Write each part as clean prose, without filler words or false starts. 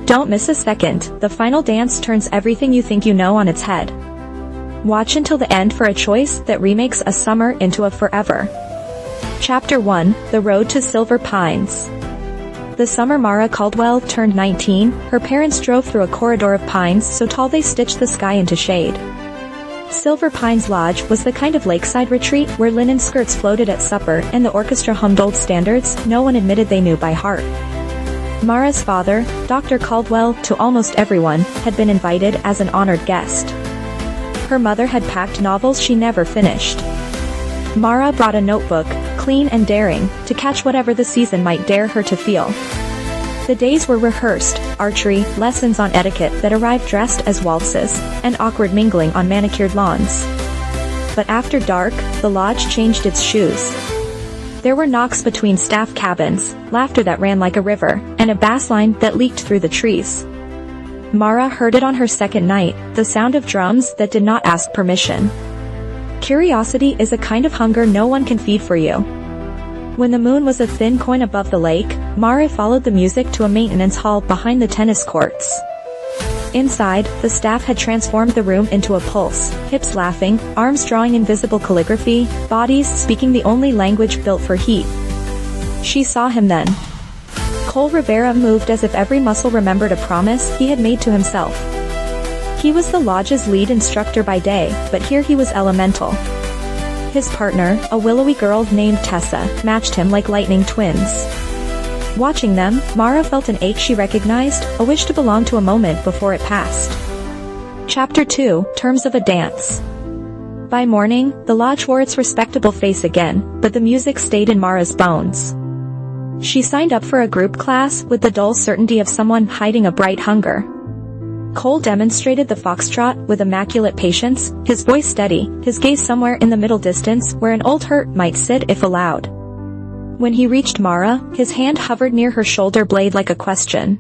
Don't miss a second, the final dance turns everything you think you know on its head. Watch until the end for a choice that remakes a summer into a forever. Chapter 1, The Road to Silver Pines. The summer Mara Caldwell turned 19, her parents drove through a corridor of pines so tall they stitched the sky into shade. Silver Pines Lodge was the kind of lakeside retreat where linen skirts floated at supper and the orchestra hummed old standards no one admitted they knew by heart. Mara's father, Dr. Caldwell, to almost everyone, had been invited as an honored guest. Her mother had packed novels she never finished. Mara brought a notebook, clean and daring, to catch whatever the season might dare her to feel. The days were rehearsed, archery, lessons on etiquette that arrived dressed as waltzes, and awkward mingling on manicured lawns. But after dark, the lodge changed its shoes. There were knocks between staff cabins, laughter that ran like a river, and a bass line that leaked through the trees. Mara heard it on her second night, the sound of drums that did not ask permission. Curiosity is a kind of hunger no one can feed for you. When the moon was a thin coin above the lake, Mara followed the music to a maintenance hall behind the tennis courts. Inside, the staff had transformed the room into a pulse, hips laughing, arms drawing invisible calligraphy, bodies speaking the only language built for heat. She saw him then. Cole Rivera moved as if every muscle remembered a promise he had made to himself. He was the lodge's lead instructor by day, but here he was elemental. His partner, a willowy girl named Tessa, matched him like lightning twins. Watching them, Mara felt an ache she recognized, a wish to belong to a moment before it passed. Chapter 2, Terms of a Dance. By morning, the lodge wore its respectable face again, but the music stayed in Mara's bones. She signed up for a group class with the dull certainty of someone hiding a bright hunger. Cole demonstrated the foxtrot with immaculate patience, his voice steady, his gaze somewhere in the middle distance where an old hurt might sit if allowed. When he reached Mara, his hand hovered near her shoulder blade like a question.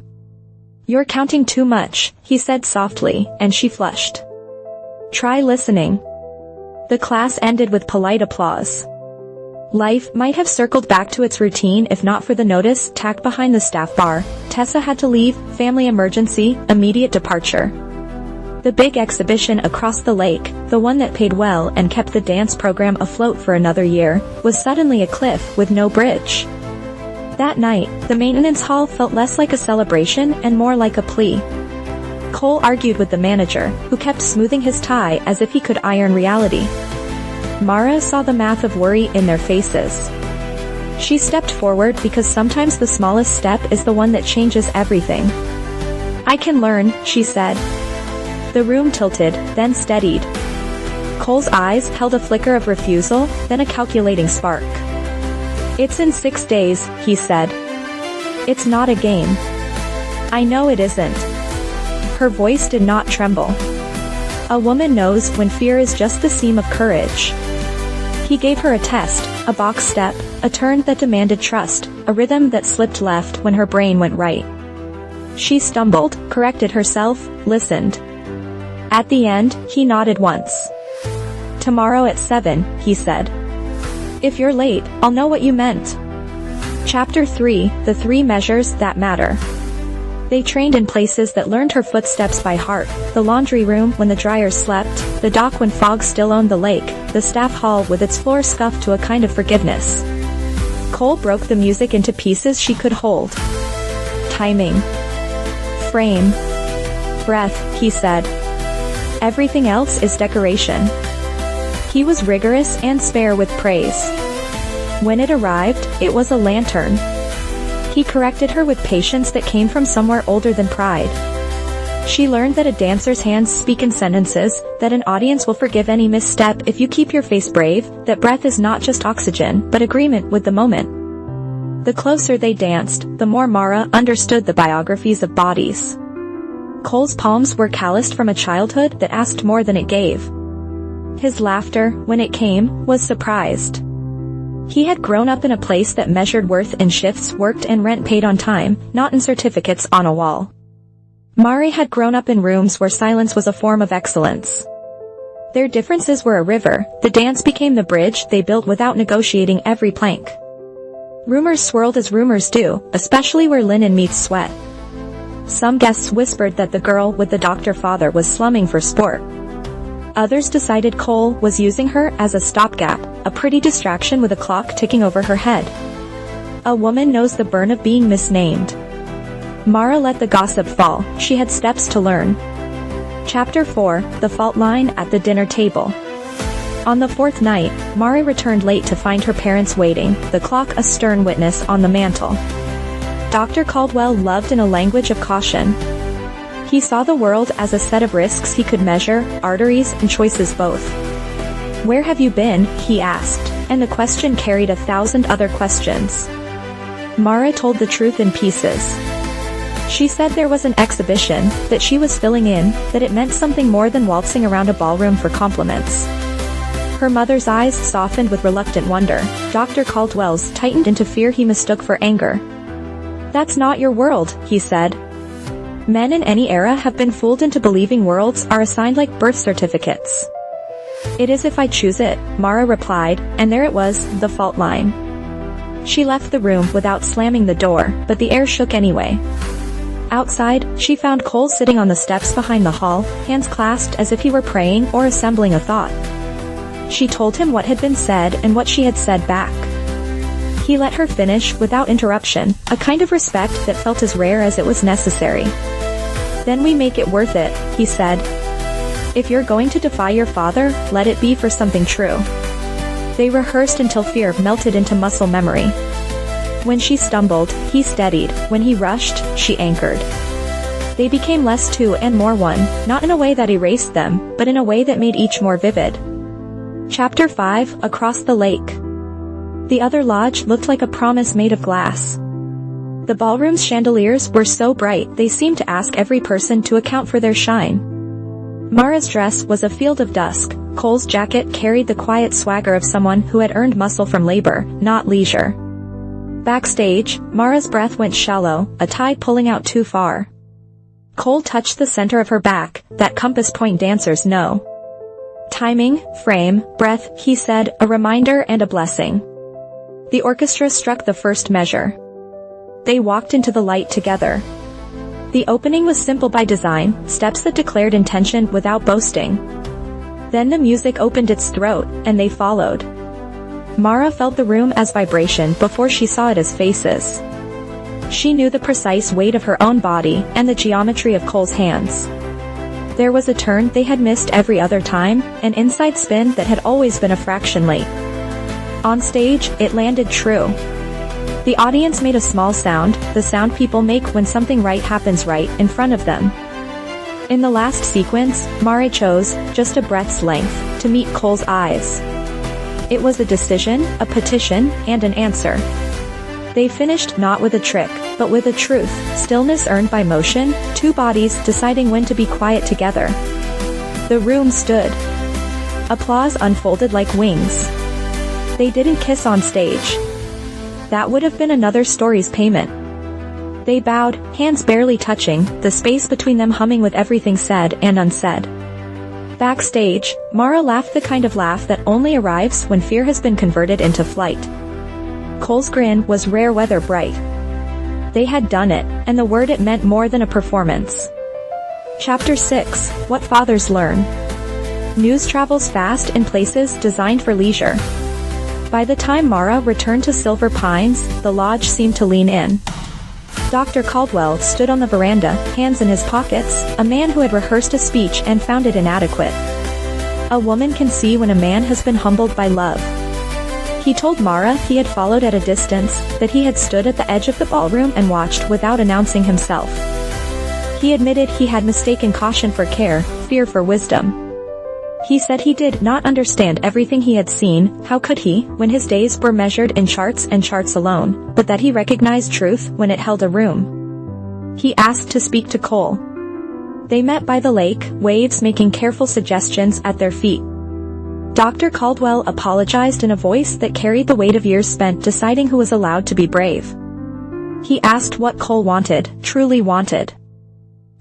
"You're counting too much," he said softly, and she flushed. "Try listening." The class ended with polite applause. Life might have circled back to its routine if not for the notice tacked behind the staff bar. Tessa had to leave, family emergency, immediate departure. The big exhibition across the lake, the one that paid well and kept the dance program afloat for another year, was suddenly a cliff with no bridge. That night, the maintenance hall felt less like a celebration and more like a plea. Cole argued with the manager, who kept smoothing his tie as if he could iron reality. Mara saw the math of worry in their faces. She stepped forward because sometimes the smallest step is the one that changes everything. "I can learn," she said. The room tilted, then steadied. Cole's eyes held a flicker of refusal, then a calculating spark. "It's in 6 days," he said. "It's not a game." "I know it isn't." Her voice did not tremble. A woman knows when fear is just the seam of courage. He gave her a test, a box step, a turn that demanded trust, a rhythm that slipped left when her brain went right. She stumbled, corrected herself, listened. At the end, he nodded once. "Tomorrow at 7, he said. "If you're late, I'll know what you meant." Chapter 3, The 3 Measures That Matter. They trained in places that learned her footsteps by heart, the laundry room when the dryers slept, the dock when fog still owned the lake, the staff hall with its floor scuffed to a kind of forgiveness. Cole broke the music into pieces she could hold. Timing. Frame. Breath, he said. Everything else is decoration. He was rigorous and spare with praise. When it arrived, it was a lantern. He corrected her with patience that came from somewhere older than pride. She learned that a dancer's hands speak in sentences, that an audience will forgive any misstep if you keep your face brave, that breath is not just oxygen, but agreement with the moment. The closer they danced, the more Mara understood the biographies of bodies. Cole's palms were calloused from a childhood that asked more than it gave. His laughter, when it came, was surprised. He had grown up in a place that measured worth in shifts worked and rent paid on time, not in certificates on a wall. Mari had grown up in rooms where silence was a form of excellence. Their differences were a river, the dance became the bridge they built without negotiating every plank. Rumors swirled as rumors do, especially where linen meets sweat. Some guests whispered that the girl with the doctor father was slumming for sport. Others decided Cole was using her as a stopgap, a pretty distraction with a clock ticking over her head. A woman knows the burn of being misnamed. Mara let the gossip fall, she had steps to learn. Chapter 4, The Fault Line at the Dinner Table. On the fourth night, Mari returned late to find her parents waiting, the clock a stern witness on the mantel. Dr. Caldwell loved in a language of caution. He saw the world as a set of risks he could measure, arteries and choices both. "Where have you been?" he asked, and the question carried 1,000 other questions. Mara told the truth in pieces. She said there was an exhibition, that she was filling in, that it meant something more than waltzing around a ballroom for compliments. Her mother's eyes softened with reluctant wonder. Dr. Caldwell's tightened into fear he mistook for anger. "That's not your world," he said. "Men in any era have been fooled into believing worlds are assigned like birth certificates." "It is if I choose it," Mara replied, and there it was, the fault line. She left the room without slamming the door, but the air shook anyway. Outside, she found Cole sitting on the steps behind the hall, hands clasped as if he were praying or assembling a thought. She told him what had been said and what she had said back. He let her finish without interruption, a kind of respect that felt as rare as it was necessary. "Then we make it worth it," he said. "If you're going to defy your father, let it be for something true." They rehearsed until fear melted into muscle memory. When she stumbled, he steadied. When he rushed, she anchored. They became less two and more one, not in a way that erased them, but in a way that made each more vivid. Chapter 5, Across the Lake. The other lodge looked like a promise made of glass. The ballroom's chandeliers were so bright they seemed to ask every person to account for their shine. Mara's dress was a field of dusk. Cole's jacket carried the quiet swagger of someone who had earned muscle from labor, not leisure. Backstage, Mara's breath went shallow, a tide pulling out too far. Cole touched the center of her back, that compass point dancers know. "Timing, frame, breath," he said, a reminder and a blessing. The orchestra struck the first measure. They walked into the light together. The opening was simple by design, steps that declared intention without boasting. Then the music opened its throat, and they followed. Mara felt the room as vibration before she saw it as faces. She knew the precise weight of her own body and the geometry of Cole's hands. There was a turn they had missed every other time, an inside spin that had always been a fraction late. On stage, it landed true. The audience made a small sound, the sound people make when something right happens right in front of them. In the last sequence, Mara chose, just a breath's length, to meet Cole's eyes. It was a decision, a petition, and an answer. They finished not with a trick, but with a truth, stillness earned by motion, two bodies deciding when to be quiet together. The room stood. Applause unfolded like wings. They didn't kiss on stage. That would have been another story's payment. They bowed, hands barely touching, the space between them humming with everything said and unsaid. Backstage, Mara laughed the kind of laugh that only arrives when fear has been converted into flight. Cole's grin was rare weather bright. They had done it, and the word it meant more than a performance. Chapter 6, What Fathers Learn. News travels fast in places designed for leisure. By the time Mara returned to Silver Pines, the lodge seemed to lean in. Dr. Caldwell stood on the veranda, hands in his pockets, a man who had rehearsed a speech and found it inadequate. A woman can see when a man has been humbled by love. He told Mara he had followed at a distance, that he had stood at the edge of the ballroom and watched without announcing himself. He admitted he had mistaken caution for care, fear for wisdom. He said he did not understand everything he had seen, how could he, when his days were measured in charts and charts alone, but that he recognized truth when it held a room. He asked to speak to Cole. They met by the lake, waves making careful suggestions at their feet. Dr. Caldwell apologized in a voice that carried the weight of years spent deciding who was allowed to be brave. He asked what Cole wanted, truly wanted.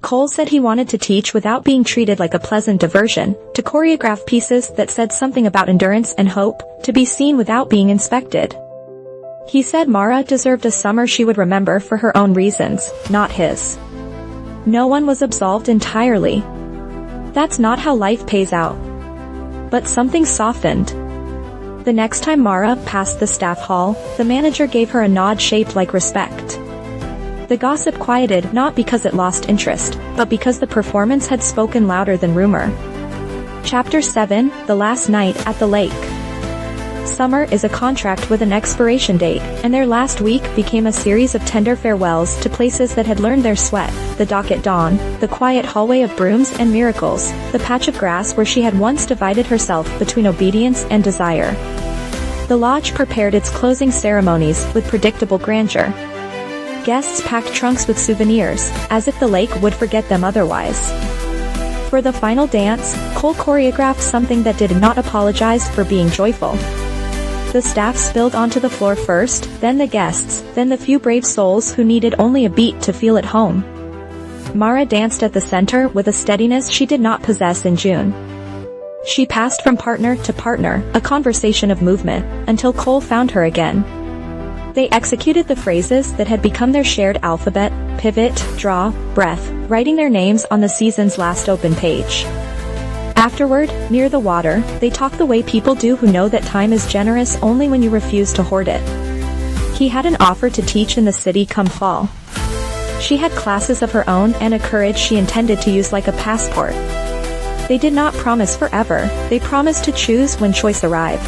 Cole said he wanted to teach without being treated like a pleasant diversion, to choreograph pieces that said something about endurance and hope, to be seen without being inspected. He said Mara deserved a summer she would remember for her own reasons, not his. No one was absolved entirely. That's not how life pays out. But something softened. The next time Mara passed the staff hall, the manager gave her a nod shaped like respect. The gossip quieted not because it lost interest, but because the performance had spoken louder than rumor. Chapter 7, The Last Night at the Lake. Summer is a contract with an expiration date, and their last week became a series of tender farewells to places that had learned their sweat, the dock at dawn, the quiet hallway of brooms and miracles, the patch of grass where she had once divided herself between obedience and desire. The lodge prepared its closing ceremonies with predictable grandeur. Guests packed trunks with souvenirs, as if the lake would forget them otherwise. For the final dance, Cole choreographed something that did not apologize for being joyful. The staff spilled onto the floor first, then the guests, then the few brave souls who needed only a beat to feel at home. Mara danced at the center with a steadiness she did not possess in June. She passed from partner to partner, a conversation of movement, until Cole found her again. They executed the phrases that had become their shared alphabet: pivot, draw, breath, writing their names on the season's last open page. Afterward, near the water, they talked the way people do who know that time is generous only when you refuse to hoard it. He had an offer to teach in the city come fall. She had classes of her own and a courage she intended to use like a passport. They did not promise forever, they promised to choose when choice arrived.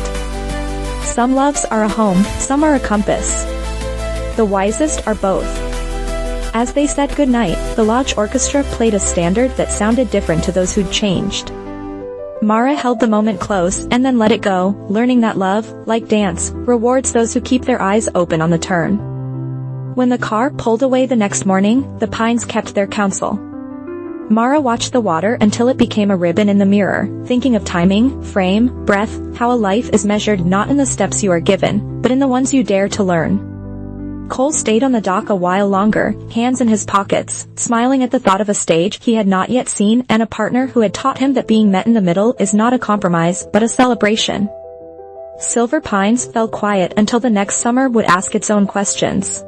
Some loves are a home, some are a compass. The wisest are both. As they said goodnight, the lodge orchestra played a standard that sounded different to those who'd changed. Mara held the moment close and then let it go, learning that love, like dance, rewards those who keep their eyes open on the turn. When the car pulled away the next morning, the pines kept their counsel. Mara watched the water until it became a ribbon in the mirror, thinking of timing, frame, breath, how a life is measured not in the steps you are given, but in the ones you dare to learn. Cole stayed on the dock a while longer, hands in his pockets, smiling at the thought of a stage he had not yet seen and a partner who had taught him that being met in the middle is not a compromise but a celebration. Silver Pines fell quiet until the next summer would ask its own questions.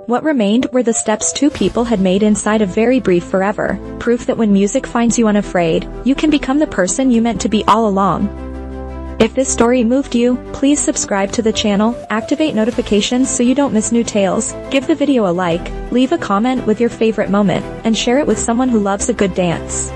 What remained were the steps two people had made inside a very brief forever, proof that when music finds you unafraid, you can become the person you meant to be all along. If this story moved you, please subscribe to the channel, activate notifications so you don't miss new tales, give the video a like, leave a comment with your favorite moment, and share it with someone who loves a good dance.